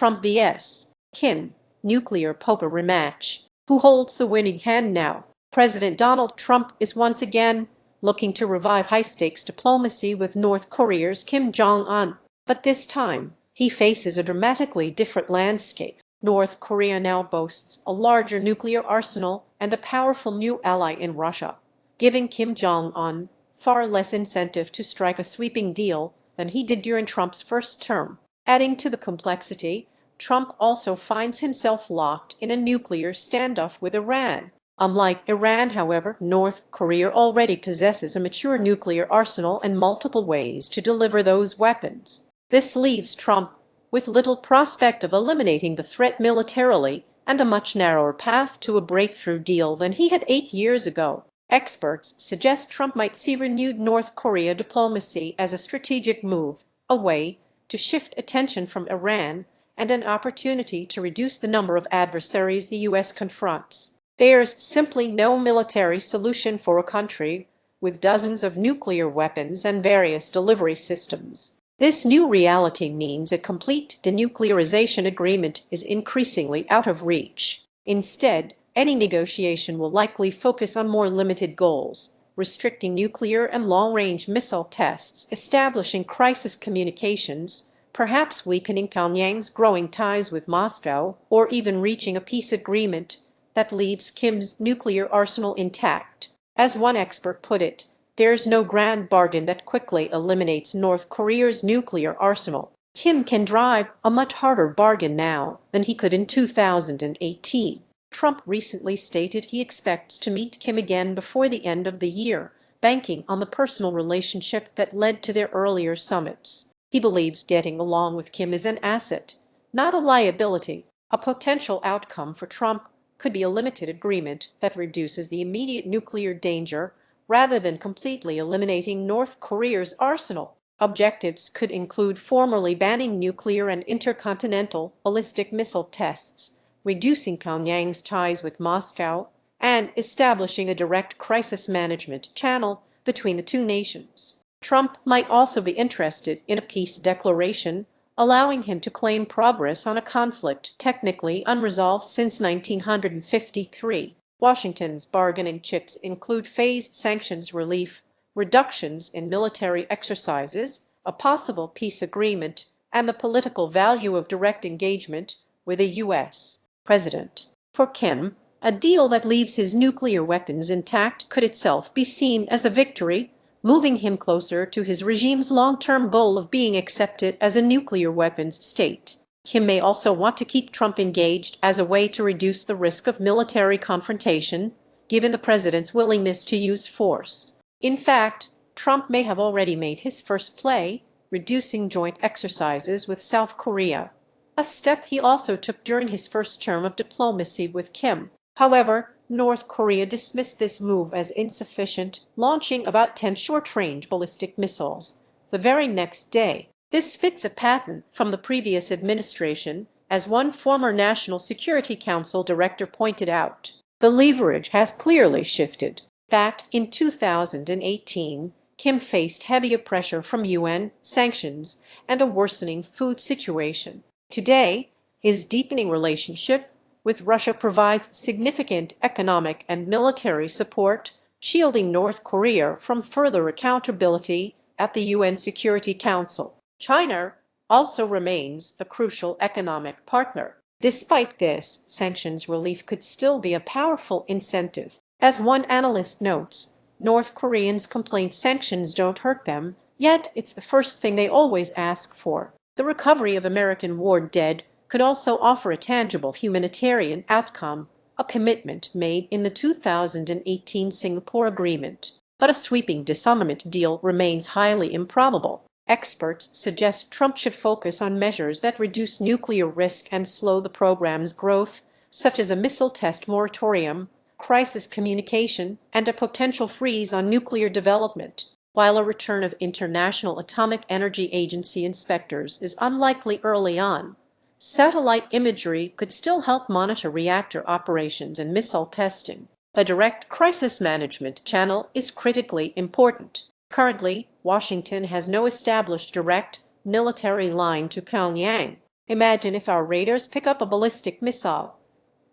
Trump vs. Kim, nuclear poker rematch. Who holds the winning hand now? President Donald Trump is once again looking to revive high-stakes diplomacy with North Korea's Kim Jong Un. But this time, he faces a dramatically different landscape. North Korea now boasts a larger nuclear arsenal and a powerful new ally in Russia, giving Kim Jong Un far less incentive to strike a sweeping deal than he did during Trump's first term. Adding to the complexity, Trump also finds himself locked in a nuclear standoff with Iran. Unlike Iran, however, North Korea already possesses a mature nuclear arsenal and multiple ways to deliver those weapons. This leaves Trump with little prospect of eliminating the threat militarily and a much narrower path to a breakthrough deal than he had 8 years ago. Experts suggest Trump might see renewed North Korea diplomacy as a strategic move, a way to shift attention from Iran and an opportunity to reduce the number of adversaries the U.S. confronts. There's simply no military solution for a country with dozens of nuclear weapons and various delivery systems. This new reality means a complete denuclearization agreement is increasingly out of reach. Instead, any negotiation will likely focus on more limited goals, restricting nuclear and long-range missile tests, establishing crisis communications, perhaps weakening Pyongyang's growing ties with Moscow, or even reaching a peace agreement that leaves Kim's nuclear arsenal intact. As one expert put it, there's no grand bargain that quickly eliminates North Korea's nuclear arsenal. Kim can drive a much harder bargain now than he could in 2018. Trump recently stated he expects to meet Kim again before the end of the year, banking on the personal relationship that led to their earlier summits. He believes getting along with Kim is an asset, not a liability. A potential outcome for Trump could be a limited agreement that reduces the immediate nuclear danger rather than completely eliminating North Korea's arsenal. Objectives could include formally banning nuclear and intercontinental ballistic missile tests, reducing Pyongyang's ties with Moscow, and establishing a direct crisis management channel between the two nations. Trump might also be interested in a peace declaration, allowing him to claim progress on a conflict technically unresolved since 1953. Washington's bargaining chips include phased sanctions relief, reductions in military exercises, a possible peace agreement, and the political value of direct engagement with a U.S. president. For Kim, a deal that leaves his nuclear weapons intact could itself be seen as a victory, moving him closer to his regime's long-term goal of being accepted as a nuclear weapons state. Kim may also want to keep Trump engaged as a way to reduce the risk of military confrontation, given the president's willingness to use force. In fact, Trump may have already made his first play, reducing joint exercises with South Korea, a step he also took during his first term of diplomacy with Kim. However, North Korea dismissed this move as insufficient, launching about 10 short-range ballistic missiles the very next day. This fits a pattern from the previous administration, as one former National Security Council director pointed out. The leverage has clearly shifted. Back in 2018, Kim faced heavier pressure from UN sanctions and a worsening food situation. Today, his deepening relationship with Russia provides significant economic and military support, shielding North Korea from further accountability at the UN Security Council. China also remains a crucial economic partner. Despite this, sanctions relief could still be a powerful incentive. As one analyst notes, North Koreans complain sanctions don't hurt them, yet it's the first thing they always ask for. The recovery of American war dead could also offer a tangible humanitarian outcome, a commitment made in the 2018 Singapore Agreement. But a sweeping disarmament deal remains highly improbable. Experts suggest Trump should focus on measures that reduce nuclear risk and slow the program's growth, such as a missile test moratorium, crisis communication, and a potential freeze on nuclear development. While a return of International Atomic Energy Agency inspectors is unlikely early on, satellite imagery could still help monitor reactor operations and missile testing. A direct crisis management channel is critically important. Currently, Washington has no established direct military line to Pyongyang. Imagine if our radars pick up a ballistic missile.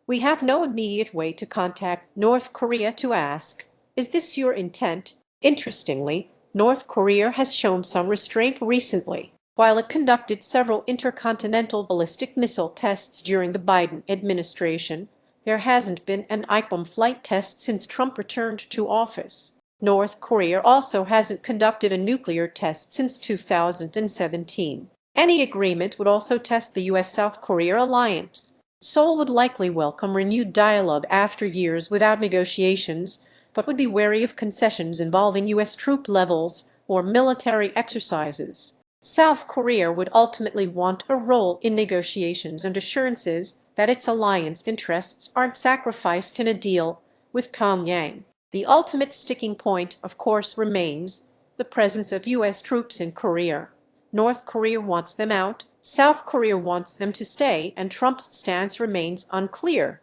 We have no immediate way to contact North Korea to ask, "Is this your intent?" Interestingly, North Korea has shown some restraint recently. While it conducted several intercontinental ballistic missile tests during the Biden administration, there hasn't been an ICBM flight test since Trump returned to office. North Korea also hasn't conducted a nuclear test since 2017. Any agreement would also test the U.S.-South Korea alliance. Seoul would likely welcome renewed dialogue after years without negotiations, but would be wary of concessions involving U.S. troop levels or military exercises. South Korea would ultimately want a role in negotiations and assurances that its alliance interests aren't sacrificed in a deal with Pyongyang. The ultimate sticking point, of course, remains the presence of U.S. troops in Korea. North Korea wants them out, South Korea wants them to stay, and Trump's stance remains unclear.